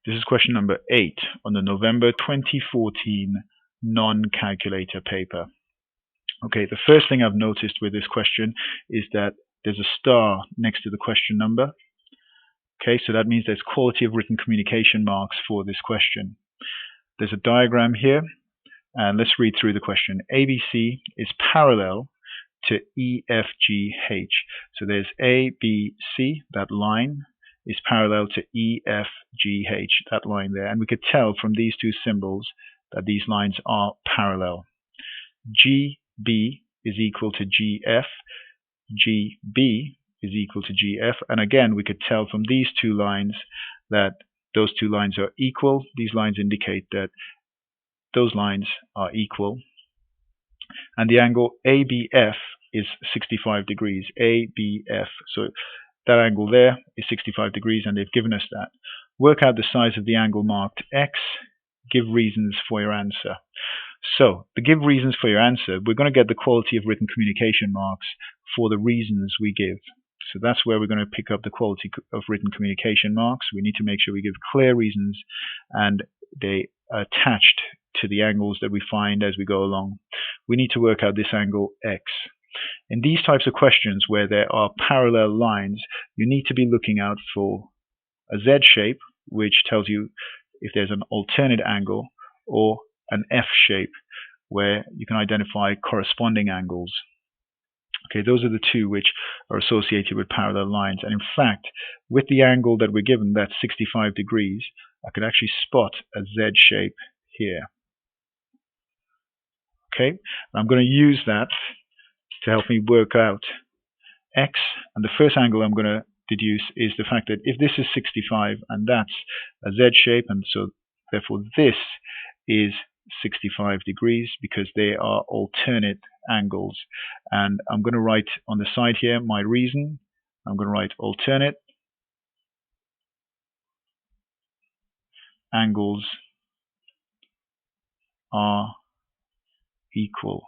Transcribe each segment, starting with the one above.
This is question number 8 on the November 2014 non-calculator paper. Okay, the first thing I've noticed with this question is that there's a star next to the question number. Okay, so that means there's quality of written communication marks for this question. There's a diagram here, and let's read through the question. ABC is parallel to EFGH. So there's ABC, that line, is parallel to EFGH, that line there. And we could tell from these two symbols that these lines are parallel. GB is equal to GF, GB is equal to GF, and again we could tell from these two lines that those two lines are equal. These lines indicate that those lines are equal. And the angle ABF is 65 degrees. ABF, so that angle there is 65 degrees, and they've given us that. Work out the size of the angle marked X. Give reasons for your answer. So, to give reasons for your answer, we're going to get the quality of written communication marks for the reasons we give. So that's where we're going to pick up the quality of written communication marks. We need to make sure we give clear reasons and they are attached to the angles that we find as we go along. We need to work out this angle X. In these types of questions where there are parallel lines, you need to be looking out for a Z shape, which tells you if there's an alternate angle, or an F shape, where you can identify corresponding angles. Okay, those are the two which are associated with parallel lines. And in fact, with the angle that we're given, that's 65 degrees, I could actually spot a Z shape here. Okay, I'm going to use that to help me work out X. And the first angle I'm going to deduce is the fact that if this is 65 and that's a Z shape, and so therefore this is 65 degrees because they are alternate angles. And I'm going to write on the side here my reason. I'm going to write alternate angles are equal.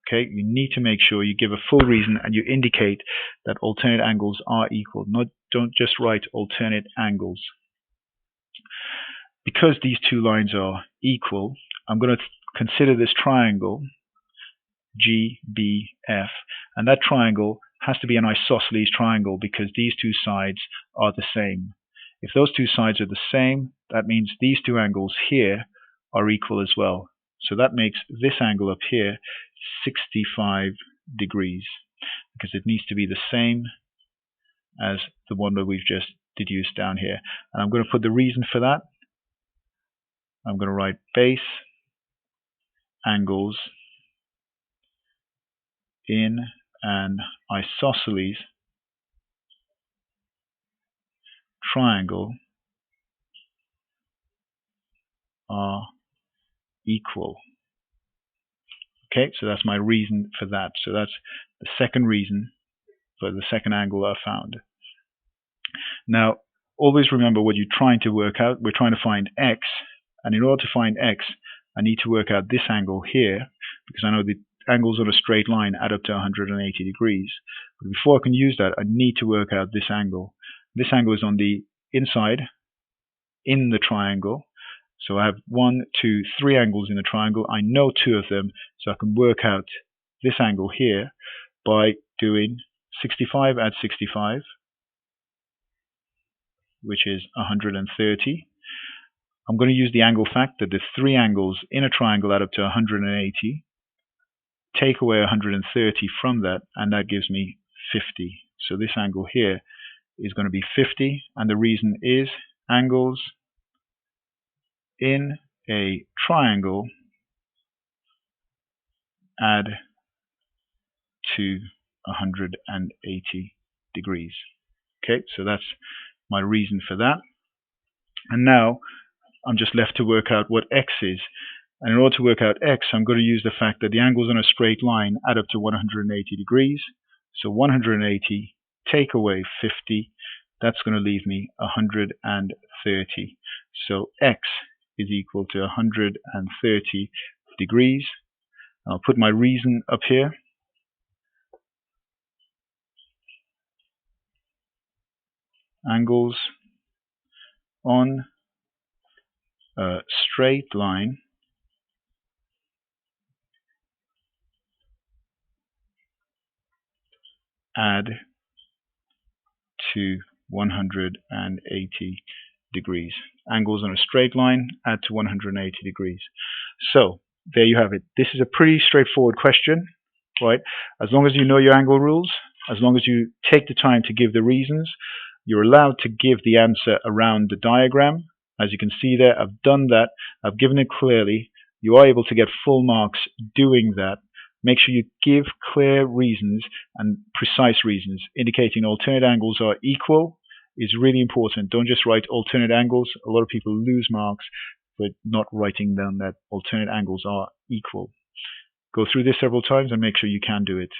Okay, you need to make sure you give a full reason and you indicate that alternate angles are equal. Don't just write alternate angles. Because these two lines are equal, I'm going to consider this triangle GBF, and that triangle has to be an isosceles triangle because these two sides are the same. If those two sides are the same, that means these two angles here are equal as well. So that makes this angle up here 65 degrees because it needs to be the same as the one that we've just deduced down here. And I'm going to put the reason for that. I'm going to write base angles in an isosceles triangle are equal. Okay, so that's my reason for that. So that's the second reason for the second angle I found. Now, always remember what you're trying to work out. We're trying to find X, and in order to find X, I need to work out this angle here, because I know the angles on a straight line add up to 180 degrees. But before I can use that, I need to work out this angle. This angle is on the inside, in the triangle. So I have 1, 2, 3 angles in the triangle. I know 2 of them, so I can work out this angle here by doing 65 add 65, which is 130. I'm going to use the angle fact that the 3 angles in a triangle add up to 180. Take away 130 from that, and that gives me 50. So this angle here is going to be 50, and the reason is angles in a triangle add to 180 degrees. Okay, so that's my reason for that. And now I'm just left to work out what X is. And in order to work out X, I'm going to use the fact that the angles on a straight line add up to 180 degrees. So 180 take away 50, that's going to leave me 130. So X is equal to 130 degrees. I'll put my reason up here. Angles on a straight line add to 180 degrees. Angles on a straight line add to 180 degrees. So there you have it. This is a pretty straightforward question, right? As long as you know your angle rules, as long as you take the time to give the reasons, you're allowed to give the answer around the diagram. As you can see there, I've done that. I've given it clearly. You are able to get full marks doing that. Make sure you give clear reasons and precise reasons, indicating alternate angles are equal is really important. Don't just write alternate angles. A lot of people lose marks for not writing down that alternate angles are equal. Go through this several times and make sure you can do it.